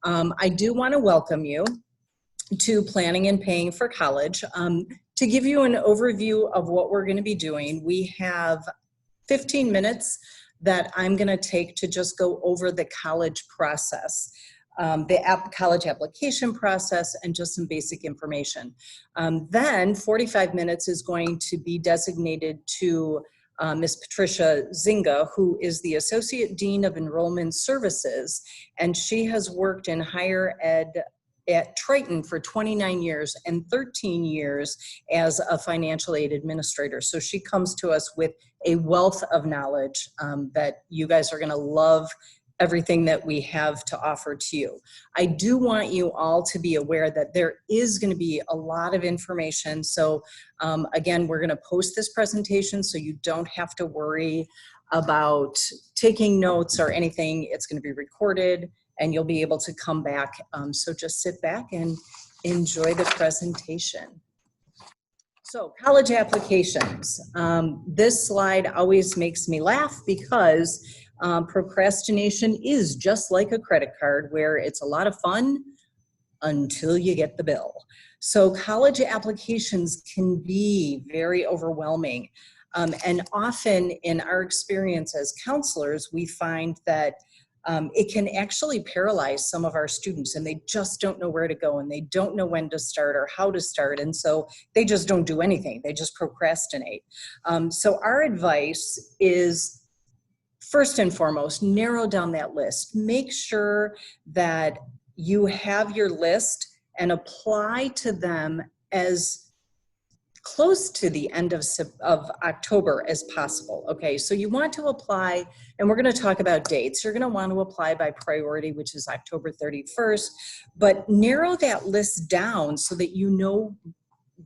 I do want to welcome you to Planning and Paying for College. To give you an overview of what we're going to be doing, we have 15 minutes that I'm going to take to just go over the college process, the college application process, and just some basic information. Then 45 minutes is going to be designated to Ms. Patricia Zinga, who is the Associate Dean of Enrollment Services, and she has worked in higher ed at Triton for 29 years and 13 years as a financial aid administrator. So she comes to us with a wealth of knowledge that you guys are gonna love everything that we have to offer to you. I do want you all to be aware that there is going to be a lot of information. So again, we're going to post this presentation so you don't have to worry about taking notes or anything. It's going to be recorded and you'll be able to come back. So just sit back and enjoy the presentation. So college applications. This slide always makes me laugh because procrastination is just like a credit card where it's a lot of fun until you get the bill. So college applications can be very overwhelming. And often in our experience as counselors, we find that it can actually paralyze some of our students and they just don't know where to go and they don't know when to start or how to start. And so they just don't do anything. They just procrastinate. So our advice is, first and foremost, narrow down that list. Make sure that you have your list and apply to them as close to the end of October as possible. Okay, so you want to apply, and we're going to talk about dates. You're going to want to apply by priority, which is October 31st, but narrow that list down so that you know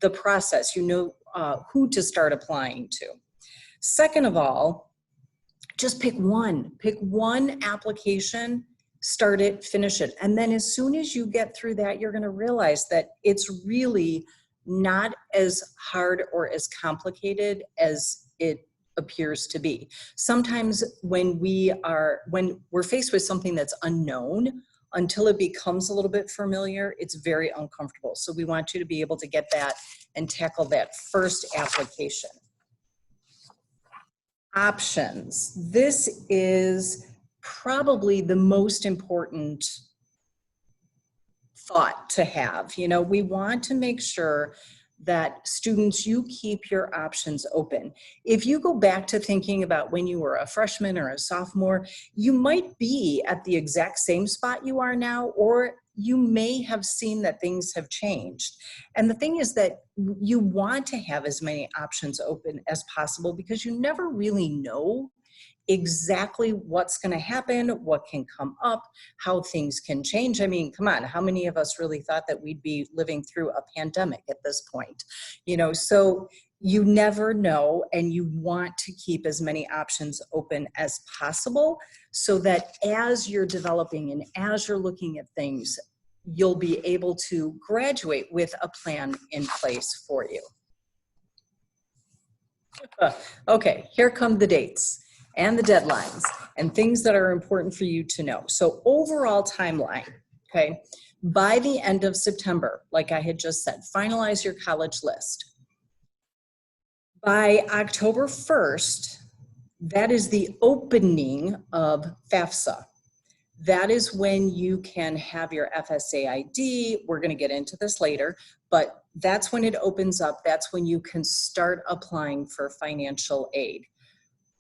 the process, you know who to start applying to. Second of all, just pick one application, start it, finish it. And then as soon as you get through that, you're going to realize that it's really not as hard or as complicated as it appears to be. Sometimes when we're faced with something that's unknown, until it becomes a little bit familiar, it's very uncomfortable. So we want you to be able to get that and tackle that first application. Options. This is probably the most important thought to have. You know, we want to make sure that students, you keep your options open. If you go back to thinking about when you were a freshman or a sophomore, you might be at the exact same spot you are now, or you may have seen that things have changed. And the thing is that you want to have as many options open as possible because you never really know exactly what's going to happen, what can come up, how things can change. I mean, come on, how many of us really thought that we'd be living through a pandemic at this point? You know, so you never know, and you want to keep as many options open as possible so that as you're developing and as you're looking at things, you'll be able to graduate with a plan in place for you. Okay, here come the dates and the deadlines and things that are important for you to know. So overall timeline, okay, by the end of September, like I had just said, finalize your college list. By October 1st, that is the opening of FAFSA. That is when you can have your FSA ID. We're going to get into this later, but that's when it opens up. That's when you can start applying for financial aid.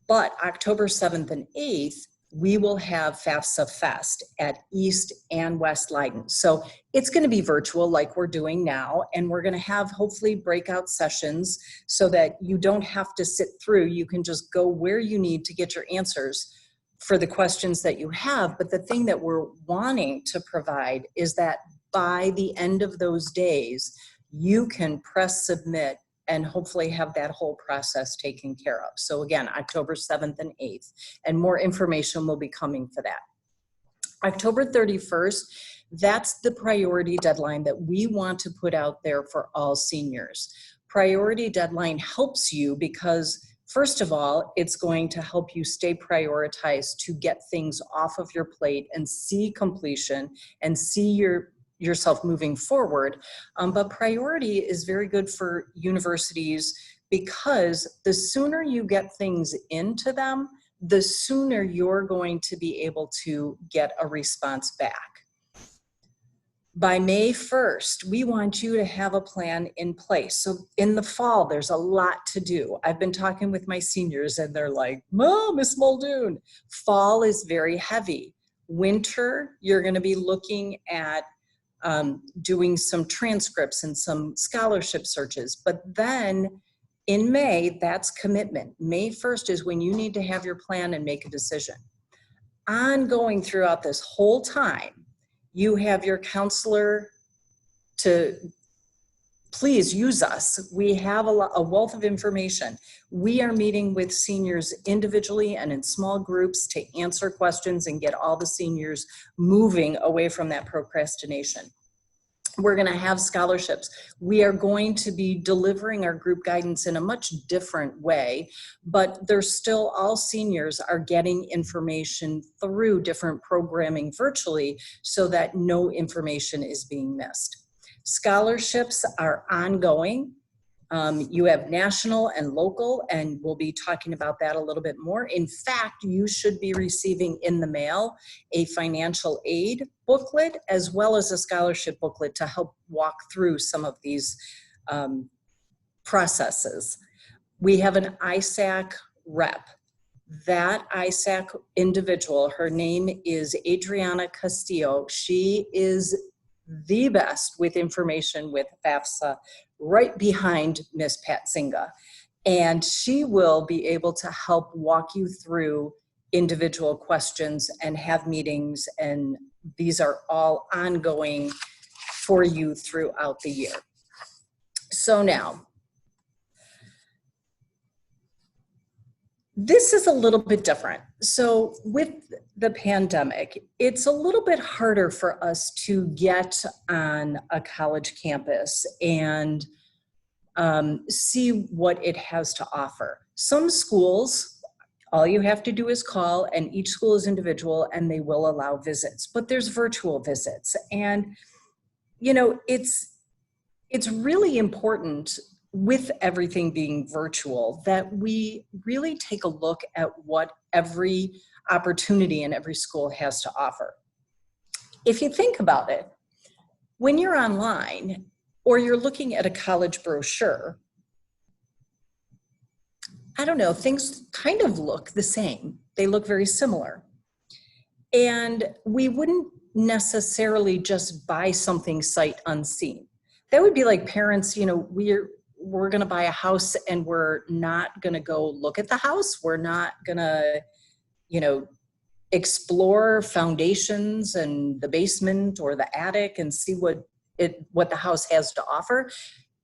But October 7th and 8th, we will have FAFSA Fest at East and West Leiden. So it's going to be virtual like we're doing now, and we're going to have hopefully breakout sessions so that you don't have to sit through. You can just go where you need to get your answers for the questions that you have. But the thing that we're wanting to provide is that by the end of those days, you can press submit and hopefully have that whole process taken care of. So again, October 7th and 8th, and more information will be coming for that. October 31st, that's the priority deadline that we want to put out there for all seniors. Priority deadline helps you because First of all, it's going to help you stay prioritized to get things off of your plate and see completion and see yourself moving forward. But priority is very good for universities because the sooner you get things into them, the sooner you're going to be able to get a response back. By May 1st, we want you to have a plan in place. So in the fall, there's a lot to do. I've been talking with my seniors and they're like, "Mom, Miss Muldoon." Fall is very heavy. Winter, you're going to be looking at doing some transcripts and some scholarship searches. But then in May, that's commitment. May 1st is when you need to have your plan and make a decision. Ongoing throughout this whole time, you have your counselor to please use us. We have a wealth of information. We are meeting with seniors individually and in small groups to answer questions and get all the seniors moving away from that procrastination. We're going to have scholarships. We are going to be delivering our group guidance in a much different way, but there's still, all seniors are getting information through different programming virtually so that no information is being missed. Scholarships are ongoing. You have national and local, and we'll be talking about that a little bit more. In fact, you should be receiving in the mail a financial aid booklet as well as a scholarship booklet to help walk through some of these processes. We have an ISAC rep. That ISAC individual, her name is Adriana Castillo. She is the best with information with FAFSA, right behind Miss Pat Zinga. And she will be able to help walk you through individual questions and have meetings, and these are all ongoing for you throughout the year. So now, this is a little bit different. So with the pandemic, it's a little bit harder for us to get on a college campus and see what it has to offer. Some schools, all you have to do is call, and each school is individual and they will allow visits, but there's virtual visits. And, you know, it's really important with everything being virtual that we really take a look at what every opportunity in every school has to offer. If you think about it, when you're online or you're looking at a college brochure, I don't know, things kind of look the same. They look very similar. And we wouldn't necessarily just buy something sight unseen. That would be like parents, you know, we're going to buy a house and we're not going to go look at the house. We're not going to, you know, explore foundations and the basement or the attic and see what the house has to offer.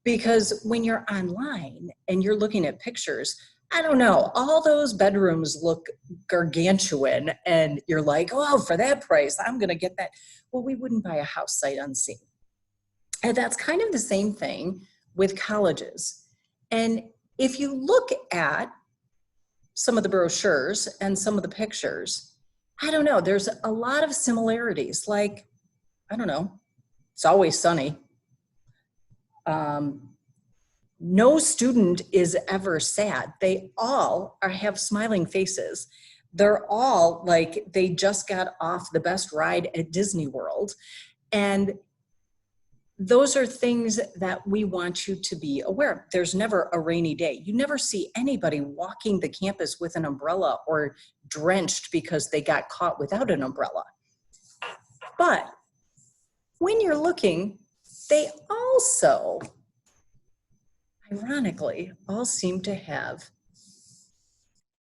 Because when you're online and you're looking at pictures, I don't know, all those bedrooms look gargantuan and you're like, oh, for that price, I'm going to get that. Well, we wouldn't buy a house sight unseen. And that's kind of the same thing with colleges. And if you look at some of the brochures and some of the pictures, I don't know, there's a lot of similarities. Like, I don't know, it's always sunny. No student is ever sad. They all have smiling faces. They're all like they just got off the best ride at Disney World. And those are things that we want you to be aware of. There's never a rainy day. You never see anybody walking the campus with an umbrella or drenched because they got caught without an umbrella. But when you're looking, they also, ironically, all seem to have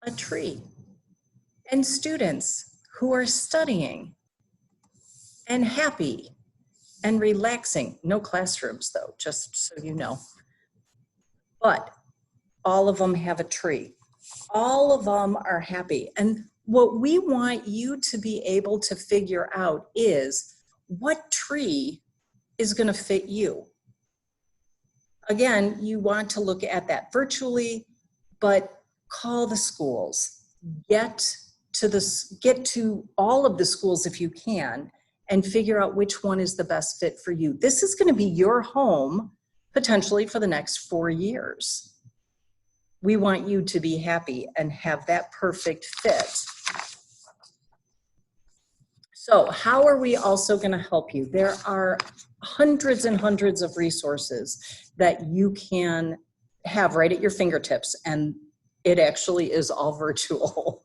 a tree and students who are studying and happy and relaxing. No classrooms though, just so you know. But all of them have a tree. All of them are happy. And what we want you to be able to figure out is what tree is going to fit you. Again, you want to look at that virtually, but call the schools, get to all of the schools if you can, and figure out which one is the best fit for you. This is going to be your home potentially for the next 4 years. We want you to be happy and have that perfect fit. So how are we also going to help you? There are hundreds and hundreds of resources that you can have right at your fingertips, and it actually is all virtual.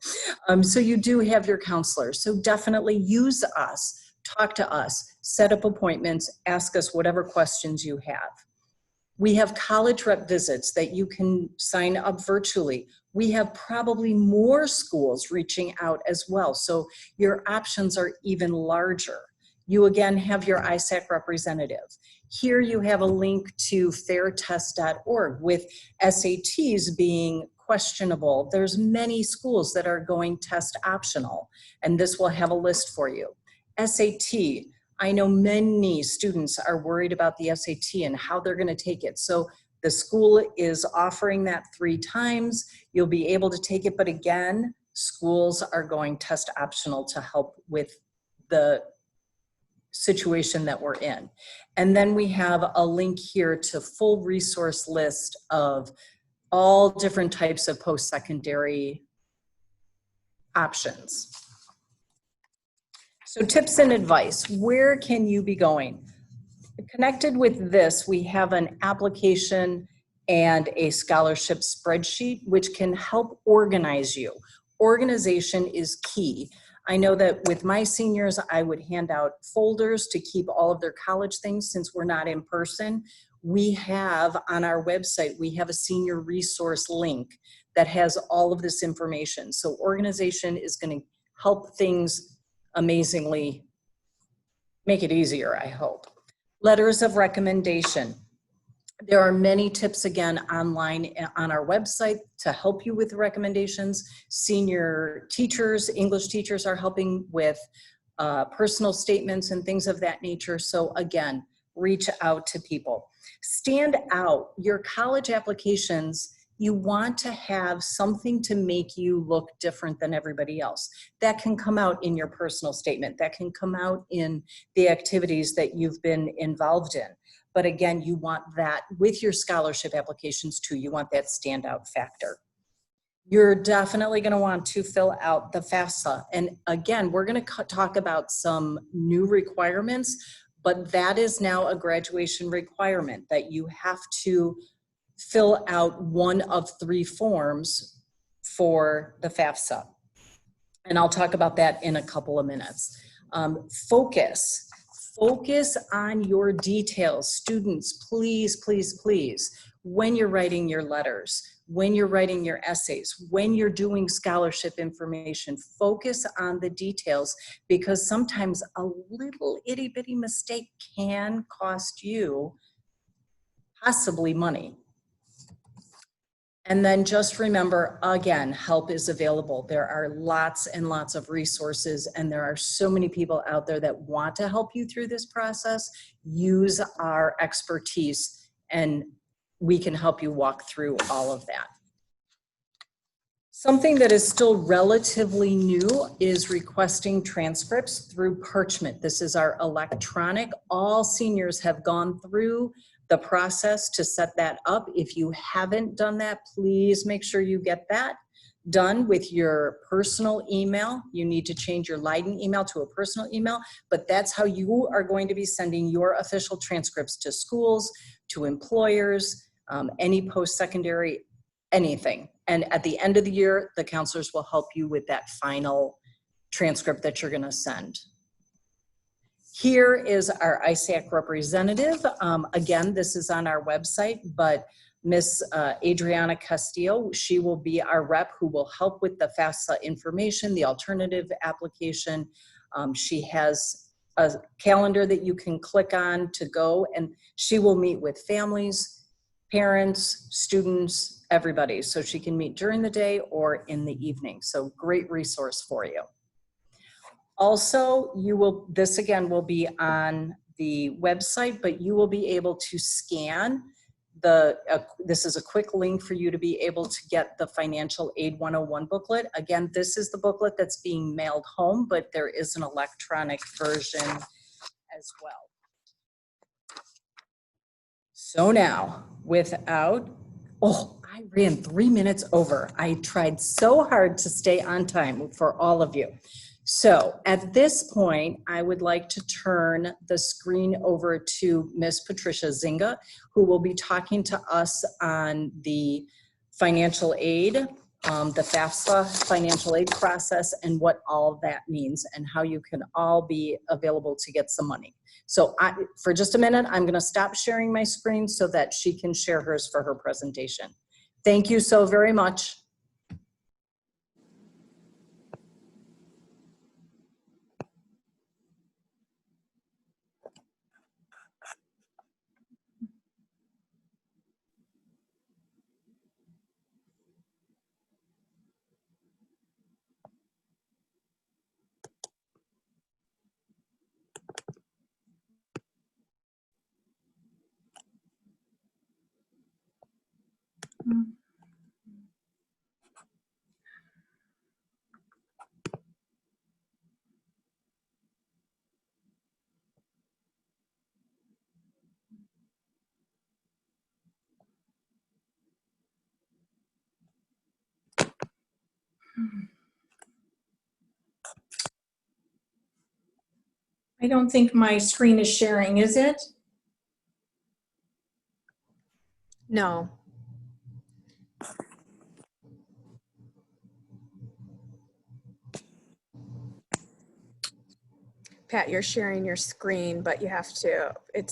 So you do have your counselor. So definitely use us, talk to us, set up appointments, ask us whatever questions you have. We have college rep visits that you can sign up virtually. We have probably more schools reaching out as well, so your options are even larger. You again have your ISAC representative. Here you have a link to fairtest.org with SATs being questionable. There's many schools that are going test optional, and this will have a list for you. SAT, I know many students are worried about the SAT and how they're going to take it. So the school is offering that 3 times. You'll be able to take it, but again, schools are going test optional to help with the situation that we're in. And then we have a link here to full resource list of all different types of post-secondary options. So tips and advice, where can you be going? Connected with this, we have an application and a scholarship spreadsheet, which can help organize you. Organization is key. I know that with my seniors, I would hand out folders to keep all of their college things since we're not in person. We have on our website, we have a senior resource link that has all of this information. So organization is going to help things amazingly make it easier, I hope. Letters of recommendation. There are many tips again online on our website to help you with recommendations. Senior teachers, English teachers are helping with personal statements and things of that nature. So again, reach out to people. Stand out. Your college applications, you want to have something to make you look different than everybody else. That can come out in your personal statement. That can come out in the activities that you've been involved in. But again, you want that with your scholarship applications too. You want that standout factor. You're definitely going to want to fill out the FAFSA. And again, we're going to talk about some new requirements, but that is now a graduation requirement that you have to fill out one of 3 forms for the FAFSA. And I'll talk about that in a couple of minutes. Focus on your details. Students, please, please, please, when you're writing your letters, when you're writing your essays, when you're doing scholarship information, focus on the details, because sometimes a little itty bitty mistake can cost you possibly money. And then just remember, again, help is available. There are lots and lots of resources, and there are so many people out there that want to help you through this process. Use our expertise, and we can help you walk through all of that. Something that is still relatively new is requesting transcripts through Parchment. This is our electronic. All seniors have gone through the process to set that up. If you haven't done that, please make sure you get that done with your personal email. You need to change your Leiden email to a personal email, but that's how you are going to be sending your official transcripts to schools, to employers, any post-secondary, anything. And at the end of the year, the counselors will help you with that final transcript that you're gonna send. Here is our ISAC representative. Again, this is on our website, but Miss Adriana Castillo, she will be our rep who will help with the FAFSA information, the alternative application. She has a calendar that you can click on to go, and she will meet with families, parents, students, everybody. So she can meet during the day or in the evening. So great resource for you. Also, this again will be on the website, but you will be able to scan this is a quick link for you to be able to get the Financial Aid 101 booklet. Again, this is the booklet that's being mailed home, but there is an electronic version as well. So now, I ran 3 minutes over. I tried so hard to stay on time for all of you. So at this point, I would like to turn the screen over to Ms. Patricia Zinga, who will be talking to us on the financial aid, the FAFSA financial aid process, and what all that means, and how you can all be available to get some money. So for just a minute, I'm going to stop sharing my screen so that she can share hers for her presentation. Thank you so very much. I don't think my screen is sharing, is it? No. Pat, you're sharing your screen, but you have to, you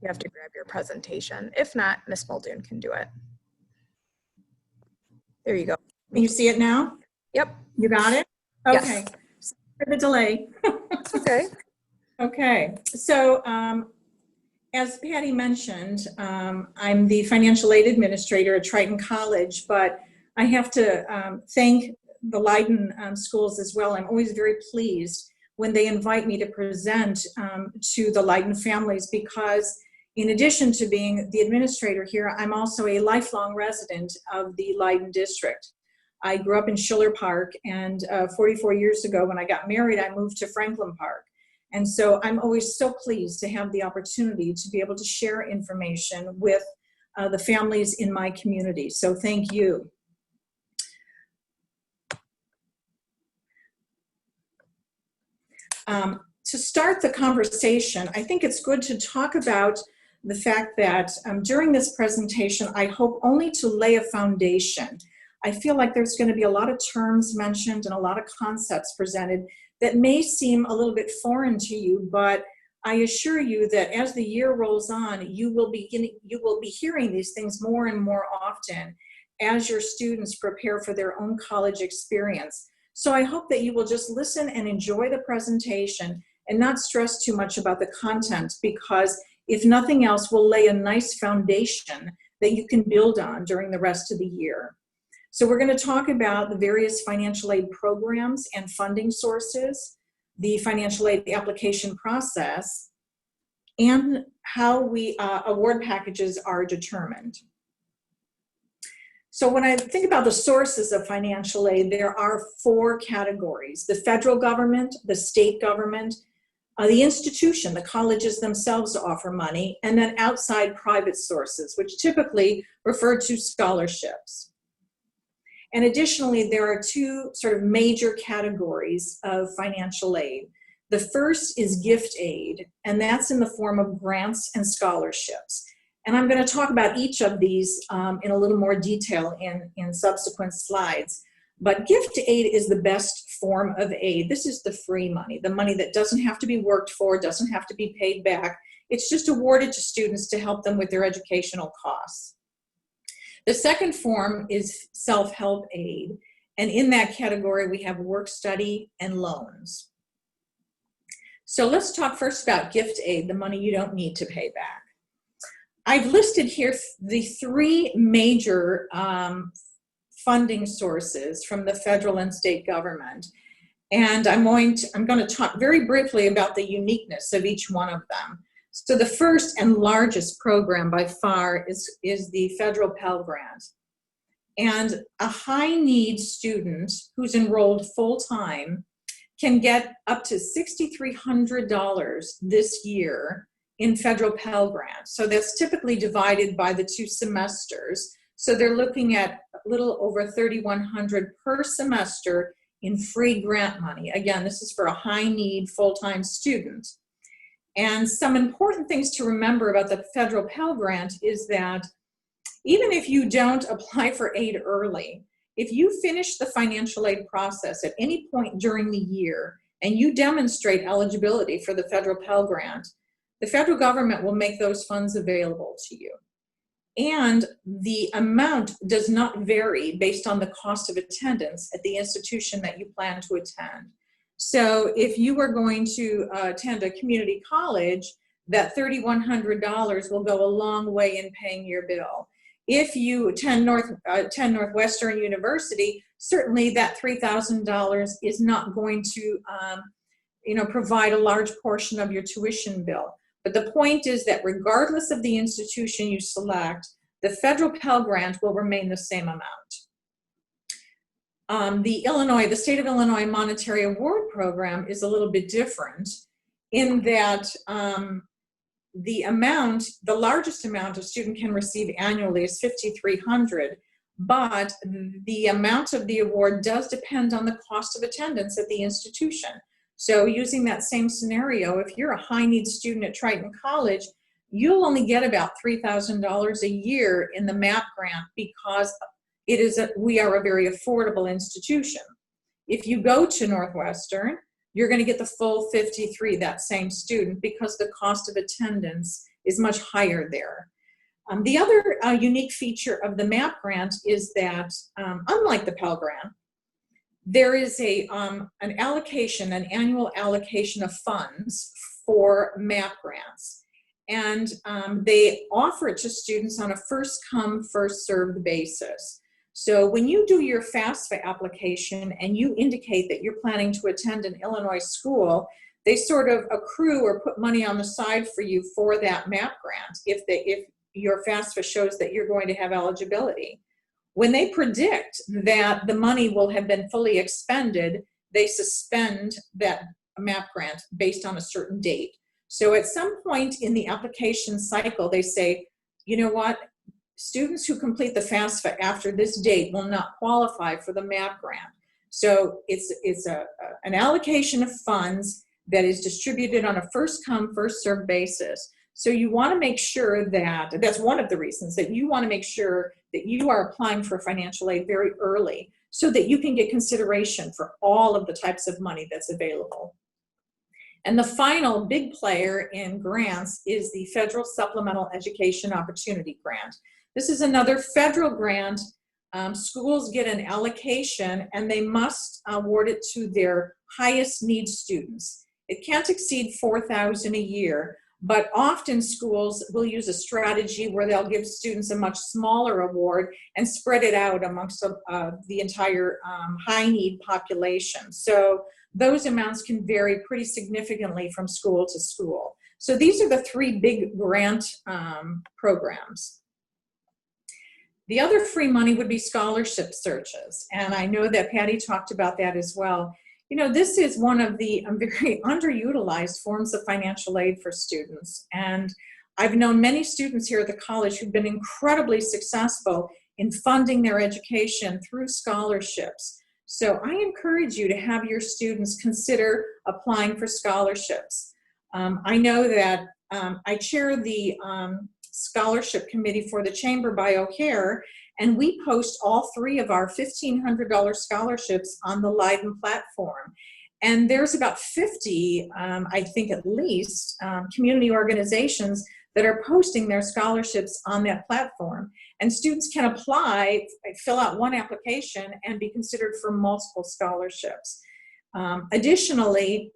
have to grab your presentation. If not, Ms. Muldoon can do it. There you go. Can you see it now? Yep. You got it? Yes. Okay. Sorry for the delay. Okay. Okay. So as Patty mentioned, I'm the financial aid administrator at Triton College, but I have to thank the Leiden schools as well. I'm always very pleased when they invite me to present to the Leiden families, because in addition to being the administrator here, I'm also a lifelong resident of the Leiden district. I grew up in Schiller Park, and 44 years ago when I got married, I moved to Franklin Park. And so I'm always so pleased to have the opportunity to be able to share information with the families in my community. So thank you. To start the conversation, I think it's good to talk about the fact that during this presentation, I hope only to lay a foundation. I feel like there's going to be a lot of terms mentioned and a lot of concepts presented that may seem a little bit foreign to you, but I assure you that as the year rolls on, you will be hearing these things more and more often as your students prepare for their own college experience. So I hope that you will just listen and enjoy the presentation and not stress too much about the content, because if nothing else, we'll lay a nice foundation that you can build on during the rest of the year. So we're going to talk about the various financial aid programs and funding sources, the financial aid application process, and how award packages are determined. So when I think about the sources of financial aid, there are 4 categories: the federal government, the state government, the institution, the colleges themselves offer money, and then outside private sources, which typically refer to scholarships. And additionally, there are 2 sort of major categories of financial aid. The first is gift aid, and that's in the form of grants and scholarships. And I'm going to talk about each of these in a little more detail in subsequent slides. But gift aid is the best form of aid. This is the free money, the money that doesn't have to be worked for, doesn't have to be paid back. It's just awarded to students to help them with their educational costs. The second form is self-help aid. And in that category, we have work study and loans. So let's talk first about gift aid, the money you don't need to pay back. I've listed here the 3 major funding sources from the federal and state government. And I'm going to talk very briefly about the uniqueness of each one of them. So the first and largest program by far is the federal Pell Grant. And a high-need student who's enrolled full-time can get up to $6,300 this year in federal Pell Grant. So that's typically divided by the 2 semesters. So they're looking at a little over $3,100 per semester in free grant money. Again, this is for a high-need full-time student. And some important things to remember about the federal Pell Grant is that even if you don't apply for aid early, if you finish the financial aid process at any point during the year and you demonstrate eligibility for the federal Pell Grant, the federal government will make those funds available to you. And the amount does not vary based on the cost of attendance at the institution that you plan to attend. So if you are going to attend a community college, that $3,100 will go a long way in paying your bill. If you attend Northwestern University, certainly that $3,000 is not going to provide a large portion of your tuition bill. But the point is that regardless of the institution you select, the federal Pell Grant will remain the same amount. The State of Illinois Monetary Award Program is a little bit different in that the largest amount a student can receive annually is $5,300, but the amount of the award does depend on the cost of attendance at the institution. So using that same scenario, if you're a high-need student at Triton College, you'll only get about $3,000 a year in the MAP grant because we are a very affordable institution. If you go to Northwestern, you're going to get the full 53, that same student, because the cost of attendance is much higher there. The other unique feature of the MAP grant is that, unlike the Pell Grant, there is an annual allocation of funds for MAP grants. And they offer it to students on a first-come, first-served basis. So when you do your FAFSA application and you indicate that you're planning to attend an Illinois school, they sort of accrue or put money on the side for you for that MAP grant if your FAFSA shows that you're going to have eligibility. When they predict that the money will have been fully expended, they suspend that MAP grant based on a certain date. So at some point in the application cycle, they say, you know what? Students who complete the FAFSA after this date will not qualify for the MAP grant. So it's an allocation of funds that is distributed on a first-come, first-served basis. So you want to make sure that's one of the reasons that you want to make sure that you are applying for financial aid very early so that you can get consideration for all of the types of money that's available. And the final big player in grants is the Federal Supplemental Education Opportunity Grant. This is another federal grant. Schools get an allocation and they must award it to their highest need students. It can't exceed $4,000 a year, but often schools will use a strategy where they'll give students a much smaller award and spread it out amongst the entire high need population. So those amounts can vary pretty significantly from school to school. So these are the 3 big grant programs. The other free money would be scholarship searches. And I know that Patty talked about that as well. You know, this is one of the very underutilized forms of financial aid for students. And I've known many students here at the college who've been incredibly successful in funding their education through scholarships. So I encourage you to have your students consider applying for scholarships. I know that I chair the scholarship committee for the Chamber BioCare, and we post all 3 of our $1,500 scholarships on the Leiden platform. And there's about 50, I think at least, community organizations that are posting their scholarships on that platform. And students can apply, fill out one application, and be considered for multiple scholarships. Additionally,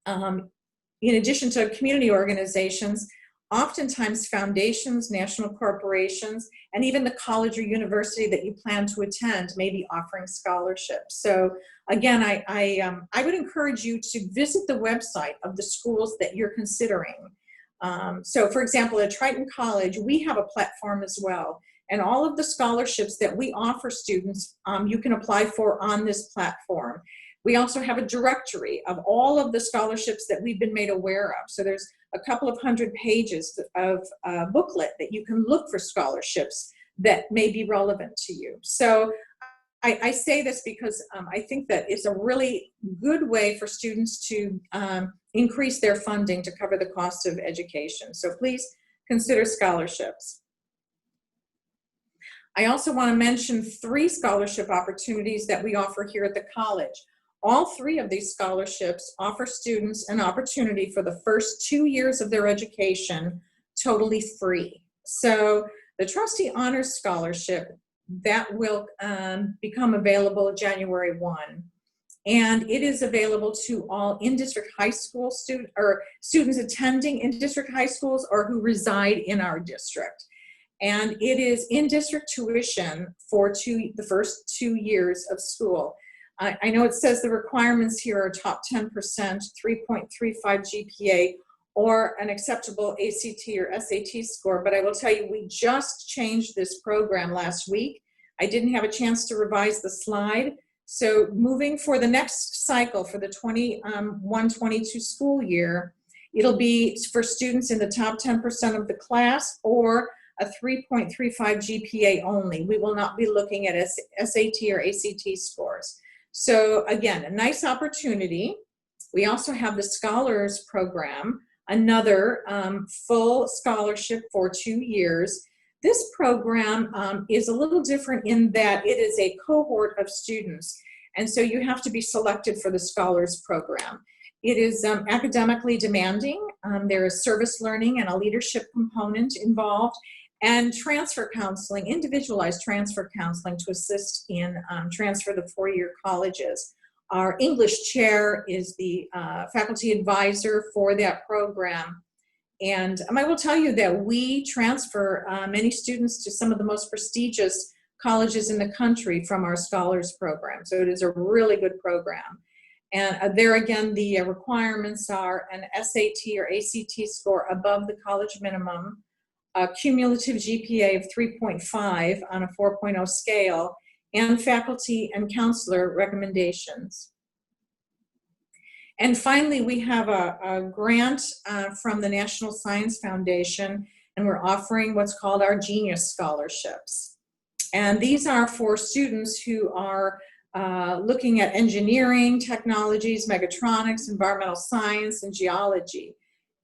in addition to community organizations, oftentimes foundations, national corporations, and even the college or university that you plan to attend may be offering scholarships. So again, I would encourage you to visit the website of the schools that you're considering. So for example, at Triton College, we have a platform as well. And all of the scholarships that we offer students, you can apply for on this platform. We also have a directory of all of the scholarships that we've been made aware of. So there's a couple of hundred pages of booklet that you can look for scholarships that may be relevant to you. So I say this because I think that it's a really good way for students to increase their funding to cover the cost of education. So please consider scholarships. I also want to mention 3 scholarship opportunities that we offer here at the college. All 3 of these scholarships offer students an opportunity for the first 2 years of their education totally free. So the Trustee Honors Scholarship, that will become available January 1. And it is available to all in-district high school students attending in-district high schools or who reside in our district. And it is in-district tuition for the first 2 years of school. I know it says the requirements here are top 10%, 3.35 GPA, or an acceptable ACT or SAT score, but I will tell you, we just changed this program last week. I didn't have a chance to revise the slide. So moving for the next cycle for the 21-22 school year, it'll be for students in the top 10% of the class or a 3.35 GPA only. We will not be looking at SAT or ACT scores. So again, a nice opportunity. We also have the Scholars Program, another full scholarship for 2 years. This program is a little different in that it is a cohort of students, and so you have to be selected for the Scholars Program. It is academically demanding. There is service learning and a leadership component involved, and transfer counseling, individualized transfer counseling to assist in transfer to 4-year colleges. Our English chair is the faculty advisor for that program. And I will tell you that we transfer many students to some of the most prestigious colleges in the country from our Scholars Program. So it is a really good program. And there again, the requirements are an SAT or ACT score above the college minimum, a cumulative GPA of 3.5 on a 4.0 scale, and faculty and counselor recommendations. And finally, we have a grant from the National Science Foundation, and we're offering what's called our Genius Scholarships. And these are for students who are looking at engineering, technologies, mechatronics, environmental science, and geology.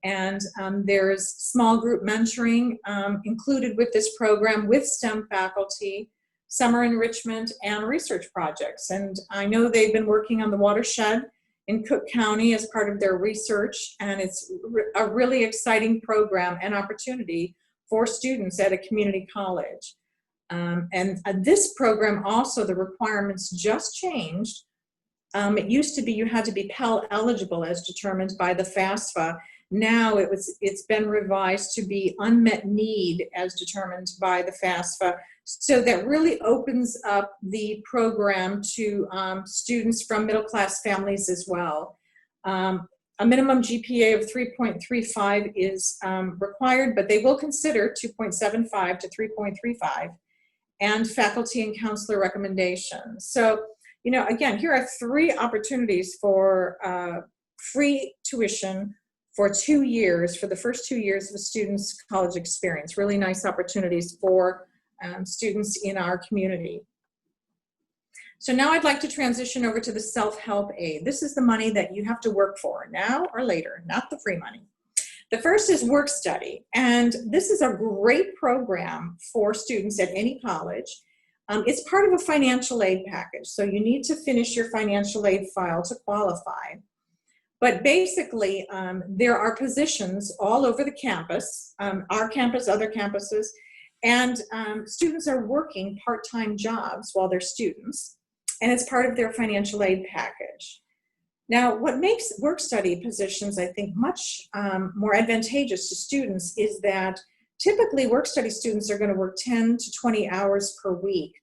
And there's small group mentoring included with this program with STEM faculty, summer enrichment, and research projects. And I know they've been working on the watershed in Cook County as part of their research, and it's a really exciting program and opportunity for students at a community college. And this program also, the requirements just changed. It used to be you had to be Pell eligible as determined by the FAFSA. Now it's been revised to be unmet need as determined by the FAFSA. So that really opens up the program to students from middle-class families as well. A minimum GPA of 3.35 is required, but they will consider 2.75 to 3.35 and faculty and counselor recommendations. So, you know, again, here are 3 opportunities for free tuition for 2 years, for the first 2 years of a student's college experience. Really nice opportunities for students in our community. So now I'd like to transition over to the self-help aid. This is the money that you have to work for now or later, not the free money. The first is work study, and this is a great program for students at any college. It's part of a financial aid package, so you need to finish your financial aid file to qualify. But basically, there are positions all over the campus, our campus, other campuses, and students are working part-time jobs while they're students, and it's part of their financial aid package. Now, what makes work-study positions, I think, much more advantageous to students is that typically work-study students are going to work 10 to 20 hours per week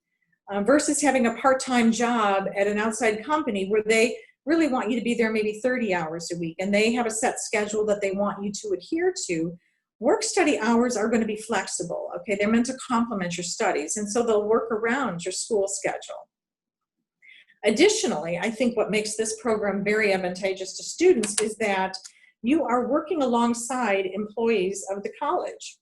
versus having a part-time job at an outside company where they really want you to be there maybe 30 hours a week, and they have a set schedule that they want you to adhere to, work study hours are going to be flexible, okay? They're meant to complement your studies, and so they'll work around your school schedule. Additionally, I think what makes this program very advantageous to students is that you are working alongside employees of the college.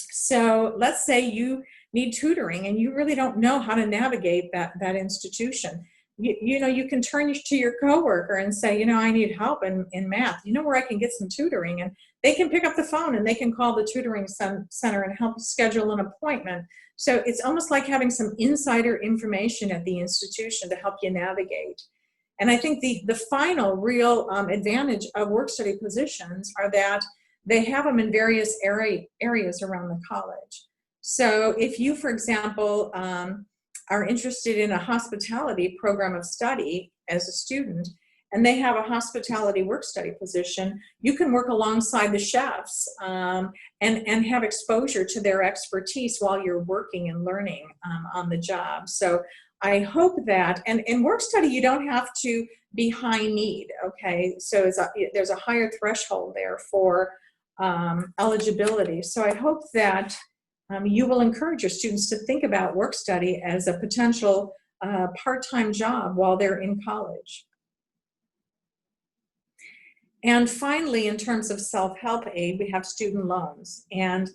So let's say you need tutoring and you really don't know how to navigate that institution. You can turn to your coworker and say, I need help in math. You know where I can get some tutoring? And they can pick up the phone and they can call the tutoring center and help schedule an appointment. So it's almost like having some insider information at the institution to help you navigate. And I think the final real advantage of work-study positions are that they have them in various areas around the college. So if you, for example, are interested in a hospitality program of study as a student, and they have a hospitality work-study position, you can work alongside the chefs and have exposure to their expertise while you're working and learning on the job. So I hope that, and in work-study, you don't have to be high need, okay? So there's a higher threshold there for eligibility. So I hope that you will encourage your students to think about work-study as a potential part-time job while they're in college. And finally, in terms of self-help aid, we have student loans. And,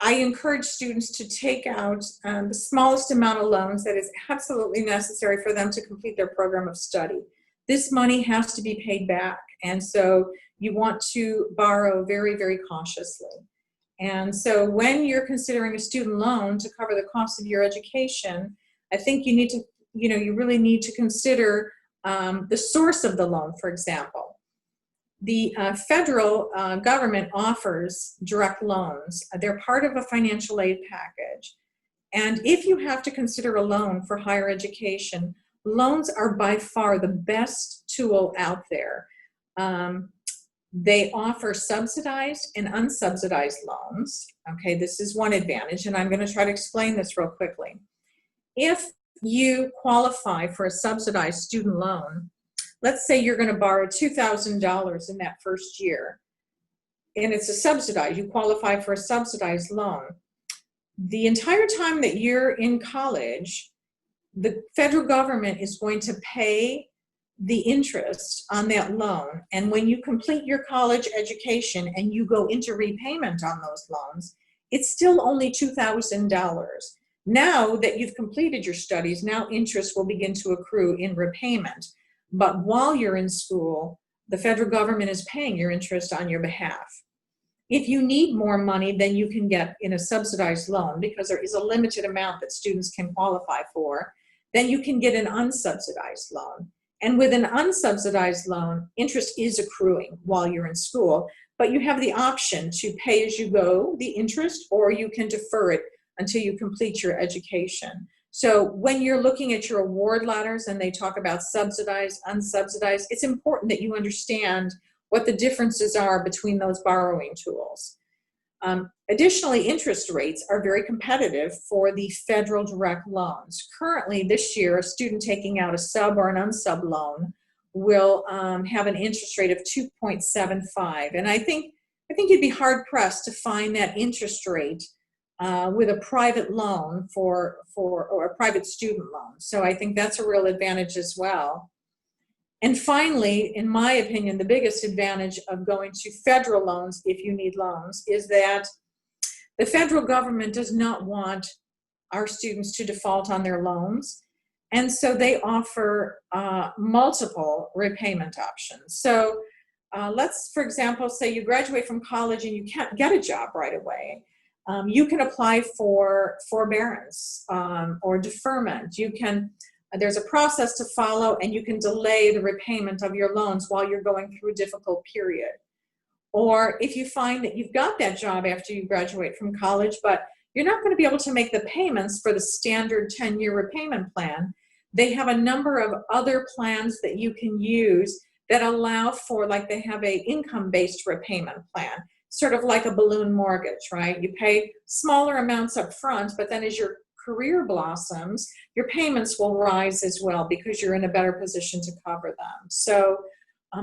I encourage students to take out the smallest amount of loans that is absolutely necessary for them to complete their program of study. This money has to be paid back. And so you want to borrow very, very cautiously. And so when you're considering a student loan to cover the cost of your education, I think you need to, you really need to consider the source of the loan, for example. The federal government offers direct loans. They're part of a financial aid package. And if you have to consider a loan for higher education, loans are by far the best tool out there. They offer subsidized and unsubsidized loans. Okay, this is one advantage, and I'm going to try to explain this real quickly. If you qualify for a subsidized student loan, let's say you're going to borrow $2,000 in that first year, and it's a subsidized, you qualify for a subsidized loan. The entire time that you're in college, the federal government is going to pay the interest on that loan. And when you complete your college education and you go into repayment on those loans, it's still only $2,000. Now that you've completed your studies, now interest will begin to accrue in repayment. But while you're in school, the federal government is paying your interest on your behalf. If you need more money than you can get in a subsidized loan, because there is a limited amount that students can qualify for, then you can get an unsubsidized loan. And with an unsubsidized loan, interest is accruing while you're in school, but you have the option to pay as you go, the interest, or you can defer it until you complete your education. So when you're looking at your award letters and they talk about subsidized, unsubsidized, it's important that you understand what the differences are between those borrowing tools. Additionally, interest rates are very competitive for the federal direct loans. Currently, this year, a student taking out a sub or an unsub loan will have an interest rate of 2.75. And I think you'd be hard pressed to find that interest rate with a private loan or a private student loan. So I think that's a real advantage as well. And finally, in my opinion, the biggest advantage of going to federal loans, if you need loans, is that the federal government does not want our students to default on their loans. And so they offer multiple repayment options. So let's, for example, say you graduate from college and you can't get a job right away. You can apply for forbearance or deferment. There's a process to follow, and you can delay the repayment of your loans while you're going through a difficult period. Or if you find that you've got that job after you graduate from college, but you're not going to be able to make the payments for the standard 10-year repayment plan, they have a number of other plans that you can use that allow for, like they have a income-based repayment plan, sort of like a balloon mortgage, right? You pay smaller amounts up front, but then as your career blossoms, your payments will rise as well because you're in a better position to cover them. So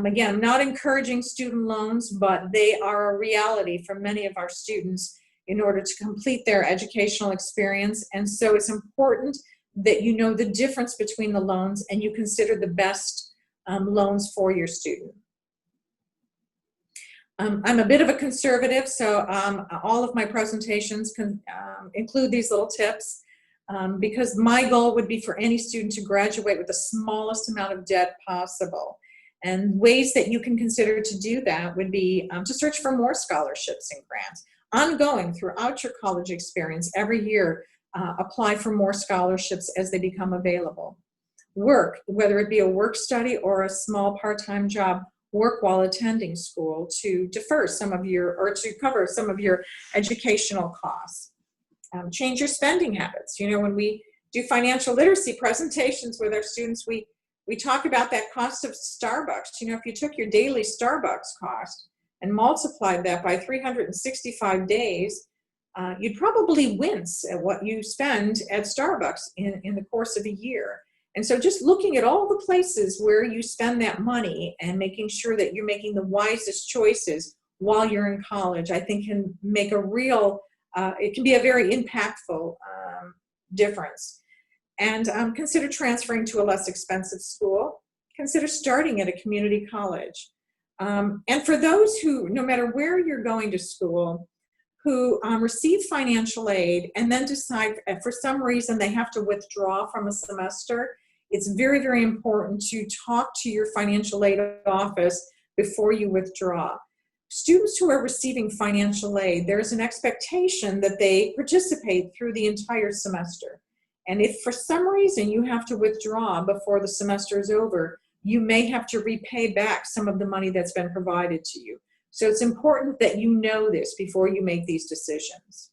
again, I'm not encouraging student loans, but they are a reality for many of our students in order to complete their educational experience. And so it's important that you know the difference between the loans and you consider the best loans for your student. I'm a bit of a conservative, so all of my presentations can include these little tips because my goal would be for any student to graduate with the smallest amount of debt possible. And ways that you can consider to do that would be to search for more scholarships and grants. Ongoing throughout your college experience, every year, apply for more scholarships as they become available. Work, whether it be a work study or a small part-time job, work while attending school to defer some of your, or to cover some of your educational costs. Change your spending habits. You know, when we do financial literacy presentations with our students, we talk about that cost of Starbucks. You know, if you took your daily Starbucks cost and multiplied that by 365 days, you'd probably wince at what you spend at Starbucks in the course of a year. And so just looking at all the places where you spend that money and making sure that you're making the wisest choices while you're in college, I think can make a real, it can be a very impactful difference. And consider transferring to a less expensive school. Consider starting at a community college. And for those who, no matter where you're going to school, who receive financial aid and then decide for some reason they have to withdraw from a semester, it's very, very important to talk to your financial aid office before you withdraw. Students who are receiving financial aid, there's an expectation that they participate through the entire semester. And if for some reason you have to withdraw before the semester is over, you may have to repay back some of the money that's been provided to you. So it's important that you know this before you make these decisions.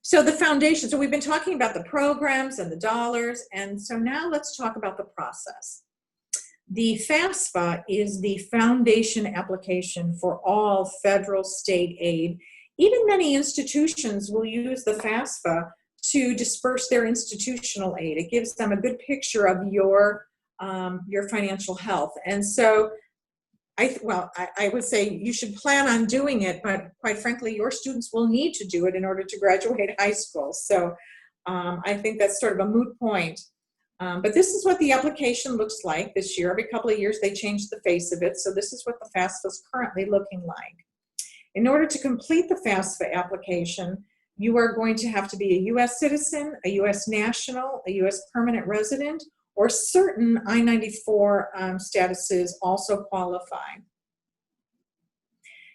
So the foundation, so we've been talking about the programs and the dollars, and so now let's talk about the process. The FAFSA is the foundation application for all federal state aid. Even many institutions will use the FAFSA to disperse their institutional aid. It gives them a good picture of your financial health. And so I would say you should plan on doing it, but quite frankly, your students will need to do it in order to graduate high school. So I think that's sort of a moot point. But this is what the application looks like this year. Every couple of years, they change the face of it. So this is what the FAFSA is currently looking like. In order to complete the FAFSA application, you are going to have to be a U.S. citizen, a U.S. national, a U.S. permanent resident, or certain I-94 statuses also qualify.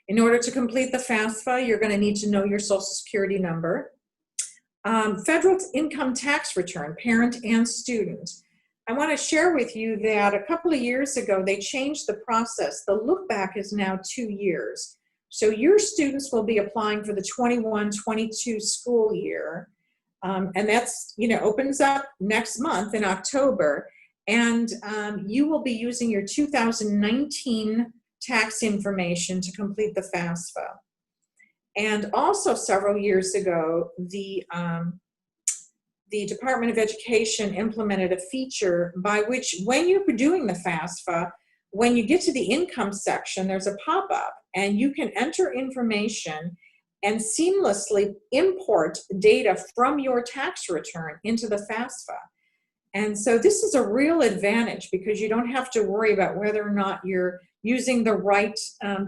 In order to complete the FAFSA, you're going to need to know your Social Security number. Federal income tax return, parent and student. I want to share with you that a couple of years ago, they changed the process. The look back is now 2 years. So your students will be applying for the 21-22 school year. And that's, opens up next month in October. And you will be using your 2019 tax information to complete the FAFSA. And also several years ago, the Department of Education implemented a feature by which when you're doing the FAFSA, when you get to the income section, there's a pop-up and you can enter information and seamlessly import data from your tax return into the FAFSA. And so this is a real advantage because you don't have to worry about whether or not you're using the right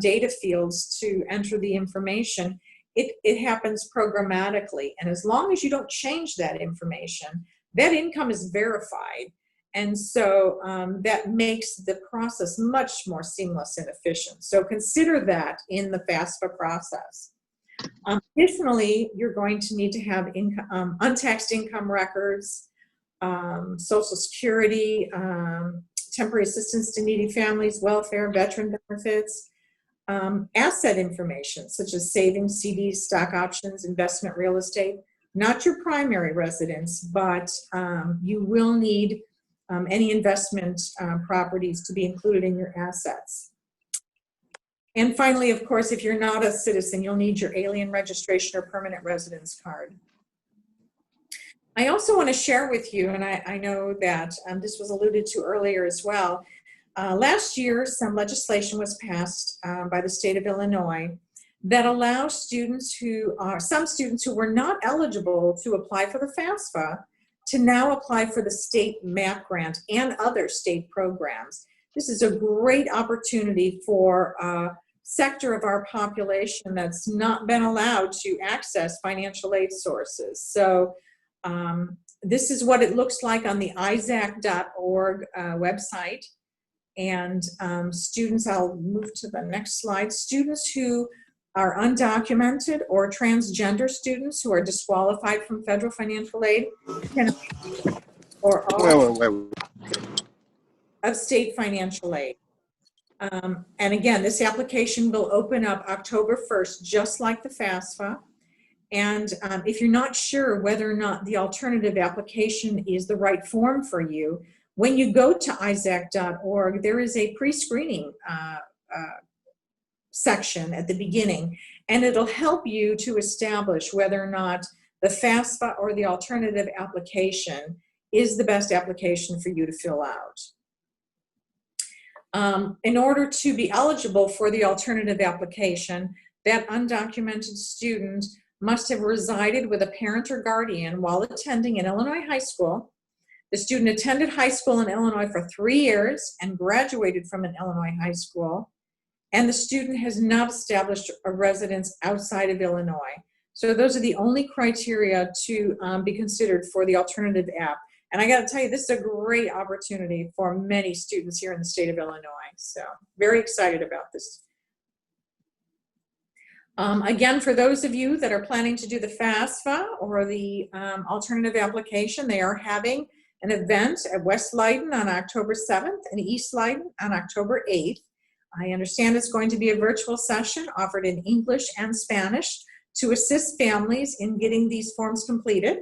data fields to enter the information. It happens programmatically. And as long as you don't change that information, that income is verified. And so that makes the process much more seamless and efficient. So consider that in the FAFSA process. Additionally, you're going to need to have untaxed income records, Social Security, temporary assistance to needy families, welfare, veteran benefits, asset information such as savings, CDs, stock options, investment real estate. Not your primary residence, but you will need any investment properties to be included in your assets. And finally, of course, if you're not a citizen, you'll need your alien registration or permanent residence card. I also want to share with you, and I know that this was alluded to earlier as well. Last year, some legislation was passed by the state of Illinois that allows some students who were not eligible to apply for the FAFSA to now apply for the state MAP grant and other state programs. This is a great opportunity for a sector of our population that's not been allowed to access financial aid sources. So this is what it looks like on the ISAC.org website. And students, I'll move to the next slide, students who are undocumented or transgender students who are disqualified from federal financial aid can or all of state financial aid. And again, this application will open up October 1st, just like the FAFSA. And if you're not sure whether or not the alternative application is the right form for you, when you go to ISAC.org, there is a pre-screening section at the beginning, and it'll help you to establish whether or not the FAFSA or the alternative application is the best application for you to fill out. In order to be eligible for the alternative application, that undocumented student must have resided with a parent or guardian while attending an Illinois high school. The student attended high school in Illinois for 3 years and graduated from an Illinois high school. And the student has not established a residence outside of Illinois. So those are the only criteria to be considered for the alternative app. And I got to tell you, this is a great opportunity for many students here in the state of Illinois. So very excited about this. Again, for those of you that are planning to do the FAFSA or the alternative application, they are having an event at West Leyden on October 7th and East Leyden on October 8th. I understand it's going to be a virtual session offered in English and Spanish to assist families in getting these forms completed.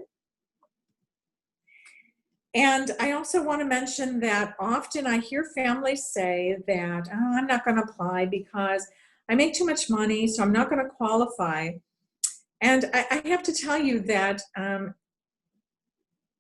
And I also want to mention that often I hear families say that, oh, I'm not going to apply because I make too much money, so I'm not going to qualify. And I have to tell you that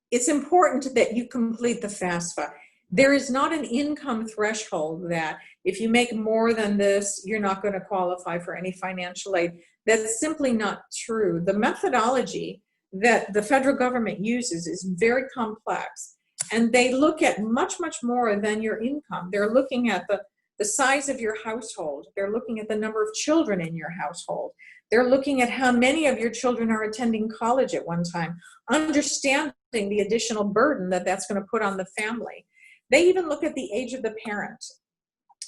it's important that you complete the FAFSA. There is not an income threshold that if you make more than this, you're not going to qualify for any financial aid. That's simply not true. The methodology that the federal government uses is very complex, and they look at much, much more than your income. They're looking at the size of your household. They're looking at the number of children in your household. They're looking at how many of your children are attending college at one time, understanding the additional burden that that's going to put on the family. They even look at the age of the parent.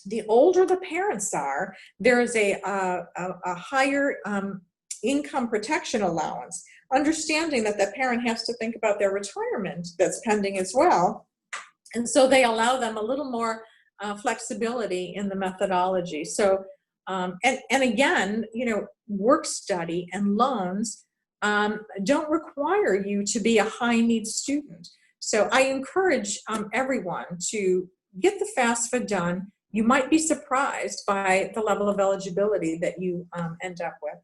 The older the parents are, there is a higher income protection allowance, understanding that the parent has to think about their retirement that's pending as well. And so they allow them a little more flexibility in the methodology. So, and again, you know, work study and loans don't require you to be a high needs student. So I encourage everyone to get the FAFSA done. You might be surprised by the level of eligibility that you end up with.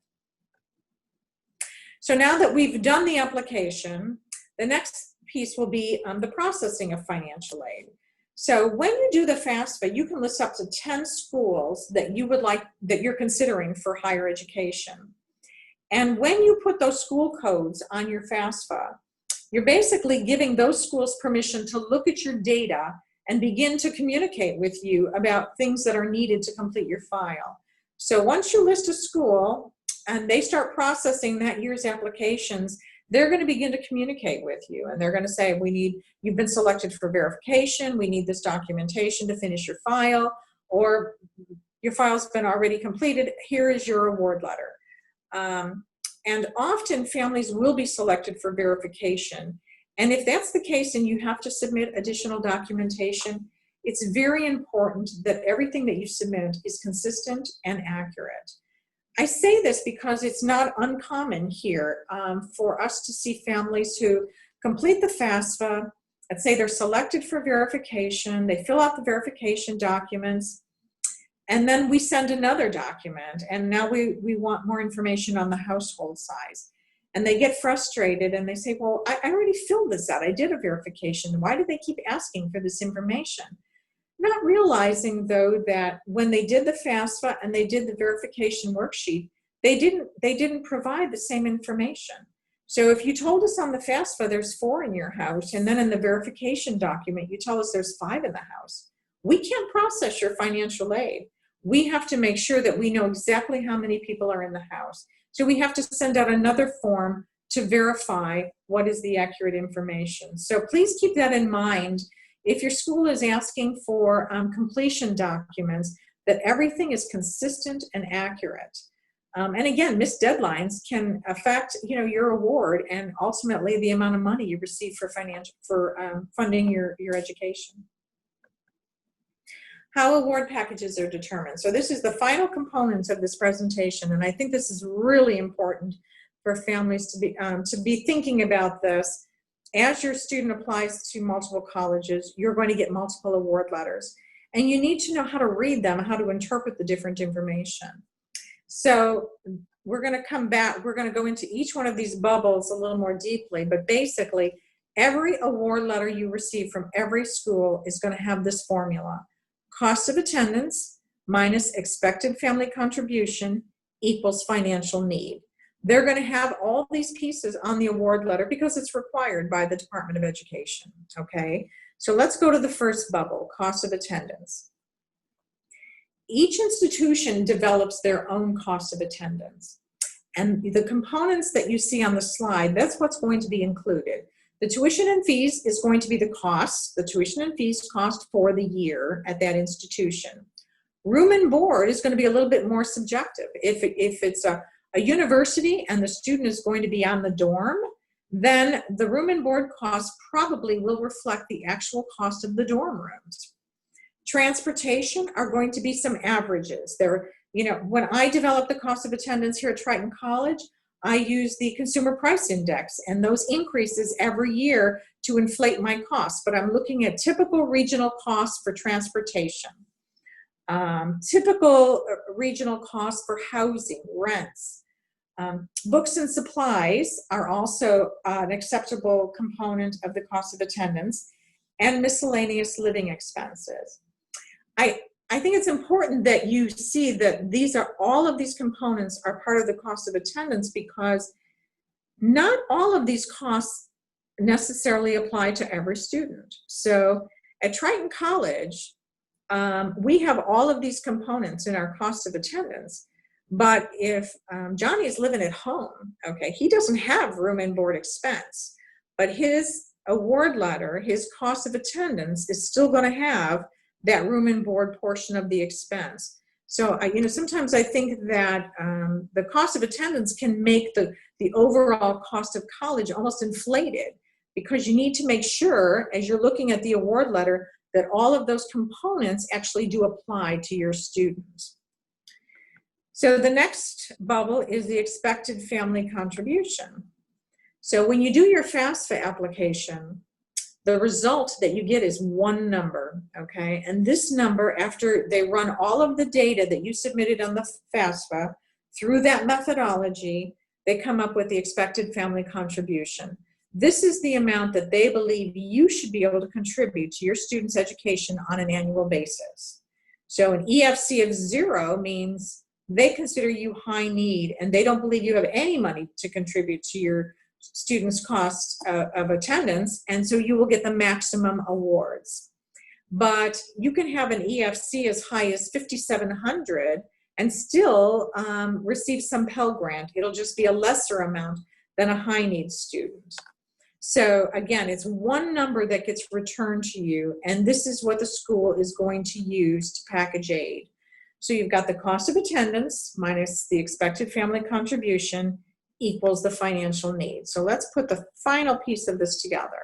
So now that we've done the application, the next piece will be the processing of financial aid. So when you do the FAFSA, you can list up to 10 schools that you would like, that you're considering for higher education. And when you put those school codes on your FAFSA, you're basically giving those schools permission to look at your data and begin to communicate with you about things that are needed to complete your file. So once you list a school and they start processing that year's applications, they're going to begin to communicate with you, and they're going to say, you've been selected for verification, we need this documentation to finish your file, or your file's been already completed, here is your award letter. And often families will be selected for verification. And if that's the case and you have to submit additional documentation, it's very important that everything that you submit is consistent and accurate. I say this because it's not uncommon here for us to see families who complete the FAFSA, let's say they're selected for verification, they fill out the verification documents, and then we send another document, and now we want more information on the household size. And they get frustrated and they say, well, I already filled this out. I did a verification. Why do they keep asking for this information? Not realizing, though, that when they did the FAFSA and they did the verification worksheet, they didn't provide the same information. So if you told us on the FAFSA there's 4 in your house, and then in the verification document you tell us there's 5 in the house, we can't process your financial aid. We have to make sure that we know exactly how many people are in the house. So we have to send out another form to verify what is the accurate information. So please keep that in mind. If your school is asking for completion documents, that everything is consistent and accurate. And again, missed deadlines can affect, your award and ultimately the amount of money you receive for funding your education. How award packages are determined. So this is the final components of this presentation, and I think this is really important for families to be thinking about this. As your student applies to multiple colleges, you're going to get multiple award letters, and you need to know how to read them, how to interpret the different information. So we're going to come back, we're going to go into each one of these bubbles a little more deeply, but basically every award letter you receive from every school is going to have this formula: cost of attendance minus expected family contribution equals financial need. They're going to have all these pieces on the award letter because it's required by the Department of Education, okay? So let's go to the first bubble, cost of attendance. Each institution develops their own cost of attendance. And the components that you see on the slide, that's what's going to be included. The tuition and fees is going to be the cost, the tuition and fees cost for the year at that institution. Room and board is going to be a little bit more subjective. If it's a university and the student is going to be on the dorm, then the room and board cost probably will reflect the actual cost of the dorm rooms. Transportation are going to be some averages. When I develop the cost of attendance here at Triton College, I use the consumer price index and those increases every year to inflate my costs, but I'm looking at typical regional costs for transportation, typical regional costs for housing, rents. Books and supplies are also an acceptable component of the cost of attendance, and miscellaneous living expenses. I think it's important that you see that all of these components are part of the cost of attendance, because not all of these costs necessarily apply to every student. So at Triton College, we have all of these components in our cost of attendance. But if Johnny is living at home, okay, he doesn't have room and board expense, but his award letter, his cost of attendance is still going to have that room and board portion of the expense. So, sometimes I think that the cost of attendance can make the overall cost of college almost inflated, because you need to make sure, as you're looking at the award letter, that all of those components actually do apply to your students. So the next bubble is the expected family contribution. So when you do your FAFSA application, the result that you get is one number, okay? And this number, after they run all of the data that you submitted on the FAFSA through that methodology, they come up with the expected family contribution. This is the amount that they believe you should be able to contribute to your student's education on an annual basis. So an EFC of 0 means they consider you high need and they don't believe you have any money to contribute to your students' cost of attendance, and so you will get the maximum awards. But you can have an EFC as high as $5,700 and still receive some Pell Grant. It'll just be a lesser amount than a high need student. So again, it's one number that gets returned to you, and this is what the school is going to use to package aid. So you've got the cost of attendance minus the expected family contribution equals the financial need. So let's put the final piece of this together.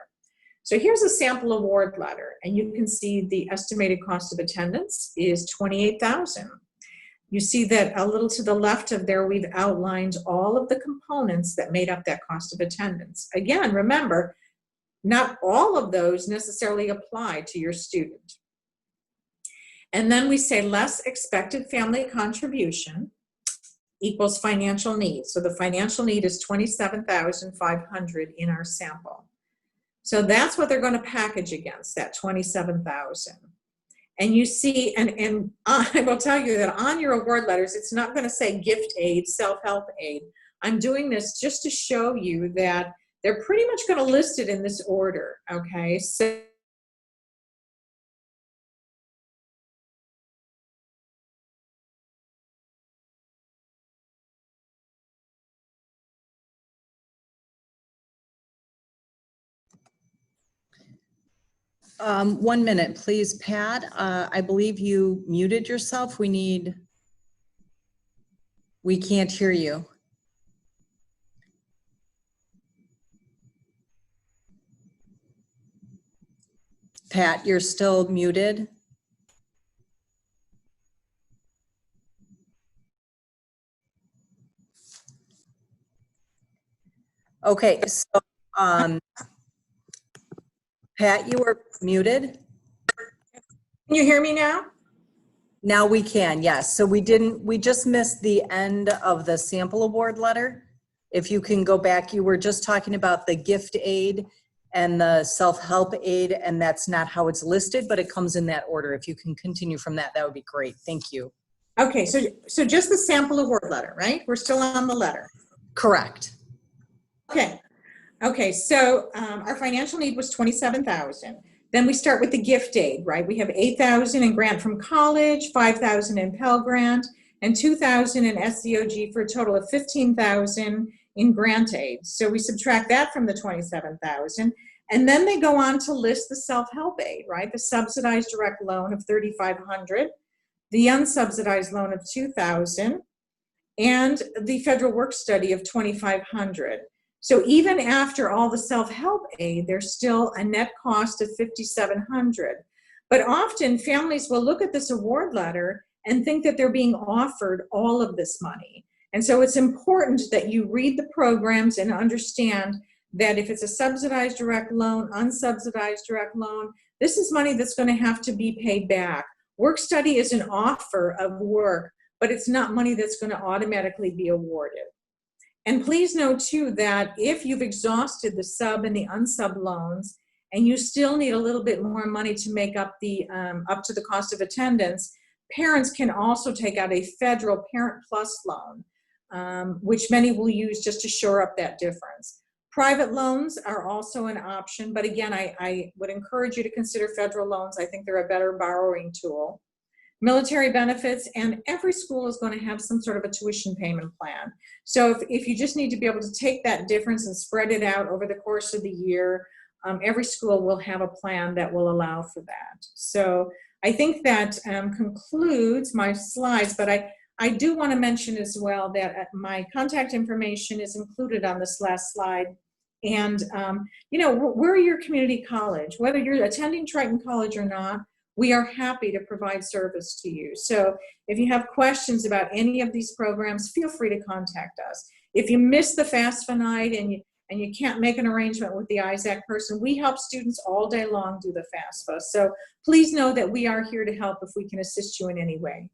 So here's a sample award letter, and you can see the estimated cost of attendance is $28,000. You see that a little to the left of there, we've outlined all of the components that made up that cost of attendance. Again, remember, not all of those necessarily apply to your student. And then we say less expected family contribution equals financial need. So the financial need is 27,500 in our sample. So that's what they're going to package against, that 27,000. And you see, and I will tell you that on your award letters, it's not going to say gift aid, self-help aid. I'm doing this just to show you that they're pretty much going to list it in this order, okay? So One minute, please, Pat. I believe you muted yourself. We can't hear you. Pat, you're still muted. Okay, so Pat, you were muted. can you hear me now? Now we can, yes. So we just missed the end of the sample award letter. If you can go back, you were just talking about the gift aid and the self-help aid, and that's not how it's listed, but it comes in that order. If you can continue from that, that would be great. Thank you. Okay, so just the sample award letter, right? We're still on the letter. Correct. Okay, so our financial need was 27,000. Then we start with the gift aid, right? We have 8,000 in grant from college, 5,000 in Pell Grant, and 2,000 in SCOG for a total of 15,000 in grant aid. So we subtract that from the 27,000, and then they go on to list the self-help aid, right? The subsidized direct loan of 3,500, the unsubsidized loan of 2,000, and the federal work study of 2,500. So even after all the self-help aid, there's still a net cost of 5,700. But often families will look at this award letter and think that they're being offered all of this money. And so it's important that you read the programs and understand that if it's a subsidized direct loan, unsubsidized direct loan, this is money that's going to have to be paid back. Work study is an offer of work, but it's not money that's going to automatically be awarded. And please know too that if you've exhausted the sub and the unsub loans and you still need a little bit more money to make up the up to the cost of attendance, parents can also take out a federal Parent Plus loan, which many will use just to shore up that difference. Private loans are also an option, but again, I would encourage you to consider federal loans. I think they're a better borrowing tool. Military benefits, and every school is going to have some sort of a tuition payment plan. So if you just need to be able to take that difference and spread it out over the course of the year, every school will have a plan that will allow for that. So I think that concludes my slides, but I do want to mention as well that my contact information is included on this last slide. And, you know, we're your community college. Whether you're attending Triton College or not, we are happy to provide service to you. So if you have questions about any of these programs, feel free to contact us. If you miss the FAFSA night and you can't make an arrangement with the ISAC person, we help students all day long do the FAFSA. So please know that we are here to help if we can assist you in any way.